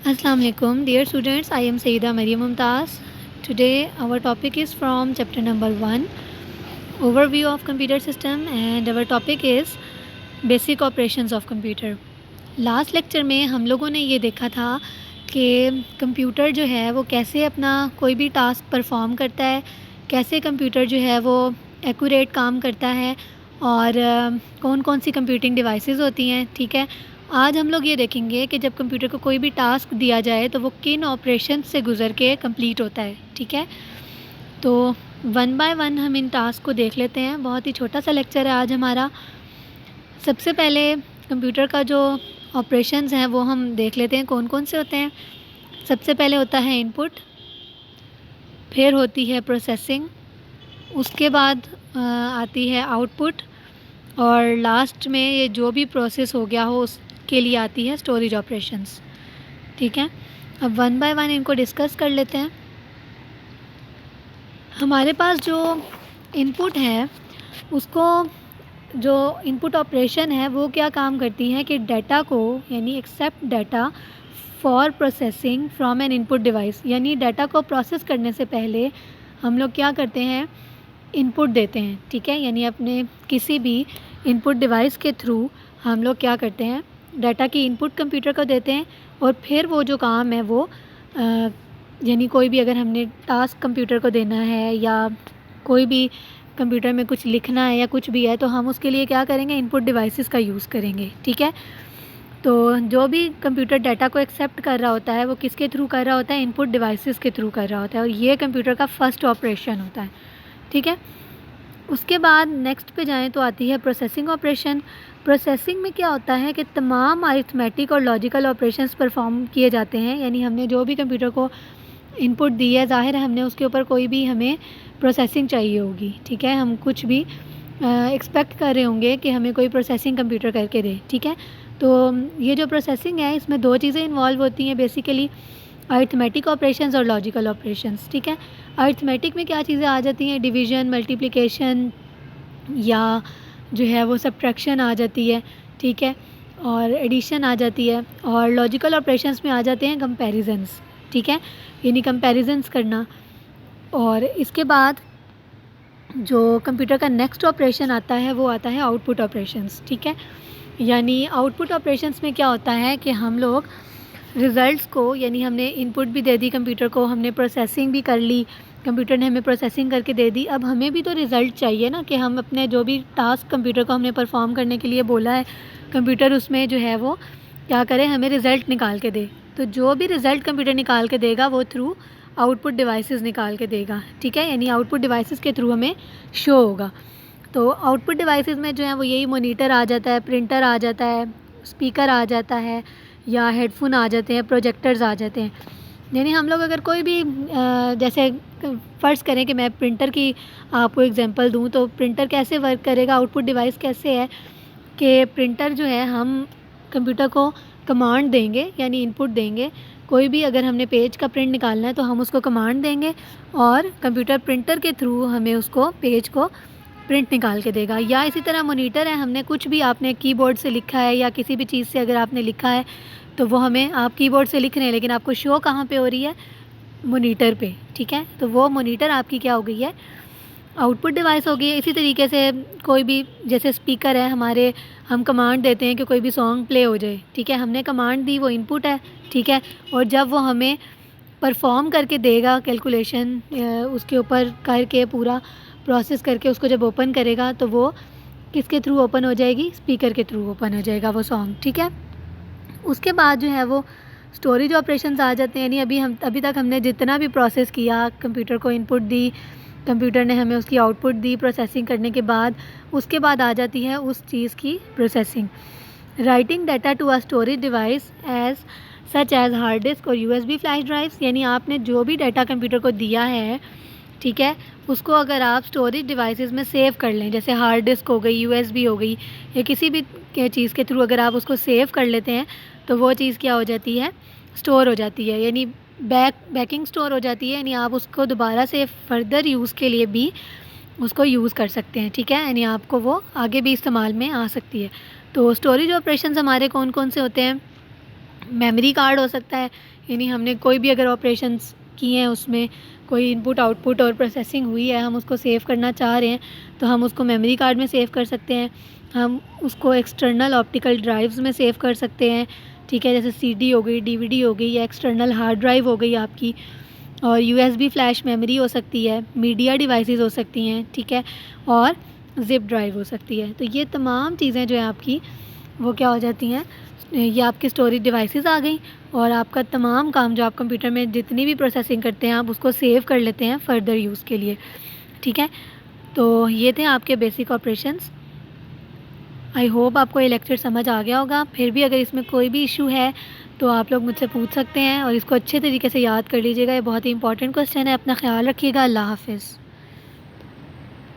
Assalamu alaikum, dear students. I am Sayyida Maryam Mumtaz. Today our topic is from chapter number 1, overview of computer system, and our topic is basic operations of computer. Last lecture में हम लोगों ने ये देखा था कि computer जो है वो कैसे अपना कोई भी टास्क परफॉर्म करता है, कैसे कंप्यूटर जो है वो एक्यूरेट काम करता है और कौन कौन सी कंप्यूटिंग डिवाइसेस होती हैं। ठीक है, आज हम लोग ये देखेंगे कि जब कंप्यूटर को कोई भी टास्क दिया जाए तो वो किन ऑपरेशन से गुज़र के कंप्लीट होता है। ठीक है, तो वन बाय वन हम इन टास्क को देख लेते हैं। बहुत ही छोटा सा लेक्चर है आज हमारा। सबसे पहले कंप्यूटर का जो ऑपरेशंस हैं वो हम देख लेते हैं कौन कौन से होते हैं। सबसे पहले होता है इनपुट, फिर होती है प्रोसेसिंग, उसके बाद आती है आउटपुट और लास्ट में ये जो भी प्रोसेस हो गया हो उसके लिए आती है स्टोरेज ऑपरेशंस। ठीक है, अब वन बाय वन इनको डिस्कस कर लेते हैं। हमारे पास जो इनपुट है उसको जो इनपुट ऑपरेशन है वो क्या काम करती है कि डाटा को यानी accept data for processing from an input device, यानी डाटा को प्रोसेस करने से पहले हम लोग क्या करते हैं, इनपुट देते हैं। ठीक है, यानी अपने किसी भी इनपुट डिवाइस के थ्रू हम लोग क्या करते हैं, डाटा की इनपुट कंप्यूटर को देते हैं और फिर वो जो काम है वो यानी कोई भी अगर हमने टास्क कंप्यूटर को देना है या कोई भी कंप्यूटर में कुछ लिखना है या कुछ भी है तो हम उसके लिए क्या करेंगे, इनपुट डिवाइसेस का यूज़ करेंगे। ठीक है, तो जो भी कंप्यूटर डाटा को एक्सेप्ट कर रहा होता है वो किसके थ्रू कर रहा होता है, इनपुट डिवाइसेस के थ्रू कर रहा होता है और ये कंप्यूटर का फर्स्ट ऑपरेशन होता है। ठीक है, उसके बाद नेक्स्ट पे जाएं तो आती है प्रोसेसिंग ऑपरेशन। प्रोसेसिंग में क्या होता है कि तमाम अरिथमेटिक और लॉजिकल ऑपरेशंस परफॉर्म किए जाते हैं, यानी हमने जो भी कंप्यूटर को इनपुट दी है ज़ाहिर है हमने उसके ऊपर कोई भी हमें प्रोसेसिंग चाहिए होगी। ठीक है, हम कुछ भी एक्सपेक्ट कर रहे होंगे कि हमें कोई प्रोसेसिंग कंप्यूटर करके दे। ठीक है, तो ये जो प्रोसेसिंग है इसमें दो चीज़ें इन्वॉल्व होती हैं बेसिकली, अरिथमेटिक ऑपरेशंस और लॉजिकल ऑपरेशंस। ठीक है, अरिथमेटिक में क्या चीज़ें आ जाती हैं, डिवीज़न, मल्टीप्लिकेशन या जो है वो सब्ट्रैक्शन आ जाती है। ठीक है, और एडिशन आ जाती है और लॉजिकल ऑपरेशंस में आ जाते हैं कंपैरिजंस। ठीक है, यानी कंपैरिजंस करना। और इसके बाद जो कंप्यूटर का नेक्स्ट ऑपरेशन आता है वो आता है आउटपुट ऑपरेशंस। ठीक है, यानी आउटपुट ऑपरेशंस में क्या होता है कि हम लोग रिज़ल्ट्स को, यानी हमने इनपुट भी दे दी कंप्यूटर को, हमने प्रोसेसिंग भी कर ली, कंप्यूटर ने हमें प्रोसेसिंग करके दे दी, अब हमें भी तो रिज़ल्ट चाहिए ना कि हम अपने जो भी टास्क कंप्यूटर को हमने परफॉर्म करने के लिए बोला है कंप्यूटर उसमें जो है वो क्या करे, हमें रिज़ल्ट निकाल के दे। तो जो भी रिज़ल्ट कंप्यूटर निकाल के देगा वो थ्रू आउटपुट डिवाइसेस निकाल के देगा। ठीक है, यानी आउटपुट डिवाइसेस के थ्रू हमें शो होगा। तो आउटपुट डिवाइसेस में जो है वो यही मॉनिटर आ जाता है, प्रिंटर आ जाता है, स्पीकर आ जाता है या हेडफोन आ जाते हैं, प्रोजेक्टर्स आ जाते हैं। यानी हम लोग अगर कोई भी जैसे फ़र्ज़ करें कि मैं प्रिंटर की आपको एग्जांपल दूं तो प्रिंटर कैसे वर्क करेगा, आउटपुट डिवाइस कैसे है कि प्रिंटर जो है हम कंप्यूटर को कमांड देंगे यानी इनपुट देंगे, कोई भी अगर हमने पेज का प्रिंट निकालना है तो हम उसको कमांड देंगे और कंप्यूटर प्रिंटर के थ्रू हमें उसको पेज को प्रिंट निकाल के देगा। या इसी तरह मॉनिटर है, हमने कुछ भी आपने कीबोर्ड से लिखा है या किसी भी चीज़ से अगर आपने लिखा है तो वो हमें, आप कीबोर्ड से लिख रहे हैं लेकिन आपको शो कहाँ पे हो रही है, मॉनिटर पे। ठीक है, तो वो मॉनिटर आपकी क्या हो गई है, आउटपुट डिवाइस हो गई है। इसी तरीके से कोई भी जैसे स्पीकर है हमारे, हम कमांड देते हैं कि कोई भी सॉन्ग प्ले हो जाए। ठीक है, हमने कमांड दी, वो इनपुट है। ठीक है, और जब वो हमें परफॉर्म करके देगा कैलकुलेशन उसके ऊपर करके पूरा प्रोसेस करके उसको जब ओपन करेगा तो वो किसके थ्रू ओपन हो जाएगी, स्पीकर के थ्रू ओपन हो जाएगा वो सॉन्ग। ठीक है, उसके बाद जो है वो स्टोरेज ऑपरेशंस आ जाते हैं, यानी अभी तक हमने जितना भी प्रोसेस किया, कंप्यूटर को इनपुट दी, कंप्यूटर ने हमें उसकी आउटपुट दी प्रोसेसिंग करने के बाद, उसके बाद आ जाती है उस चीज़ की processing. Writing data to a storage device as such as hard disk और यूएसबी फ्लैश ड्राइव्स, यानी आपने जो भी डाटा कंप्यूटर को दिया है, ठीक है, उसको अगर आप स्टोरेज डिवाइसेस में सेव कर लें, जैसे हार्ड डिस्क हो गई, यूएसबी हो गई या किसी भी चीज़ के थ्रू अगर आप उसको सेव कर लेते हैं तो वो चीज़ क्या हो जाती है, स्टोर हो जाती है, यानी बैकिंग स्टोर हो जाती है, यानी आप उसको दोबारा से फर्दर यूज़ के लिए भी उसको यूज़ कर सकते हैं। ठीक है, यानी आपको वो आगे भी इस्तेमाल में आ सकती है। तो स्टोरेज ऑपरेशंस हमारे कौन कौन से होते हैं, मेमोरी कार्ड हो सकता है, यानी हमने कोई भी अगर ऑपरेशंस किए हैं उसमें कोई इनपुट आउटपुट और प्रोसेसिंग हुई है, हम उसको सेव करना चाह रहे हैं तो हम उसको मेमोरी कार्ड में सेव कर सकते हैं। हम उसको एक्सटर्नल ऑप्टिकल ड्राइव्स में सेव कर सकते हैं, ठीक है, जैसे सीडी हो गई, डीवीडी हो गई, या एक्सटर्नल हार्ड ड्राइव हो गई आपकी, और यूएसबी फ्लैश मेमोरी हो सकती है, मीडिया डिवाइसेस हो सकती हैं, ठीक है, और ज़िप ड्राइव हो सकती है। तो ये तमाम चीज़ें जो है आपकी वो क्या हो जाती हैं, ये आपकी स्टोरेज डिवाइसेस आ गई, और आपका तमाम काम जो आप कंप्यूटर में जितनी भी प्रोसेसिंग करते हैं आप उसको सेव कर लेते हैं फ़र्दर यूज़ के लिए, ठीक है। तो ये थे आपके बेसिक ऑपरेशंस। आई होप आपको ये लेक्चर समझ आ गया होगा। फिर भी अगर इसमें कोई भी इशू है तो आप लोग मुझसे पूछ सकते हैं, और इसको अच्छे तरीके से याद कर लीजिएगा, ये बहुत ही इंपॉर्टेंट क्वेश्चन है। अपना ख्याल रखिएगा। अल्लाह हाफ़िज़।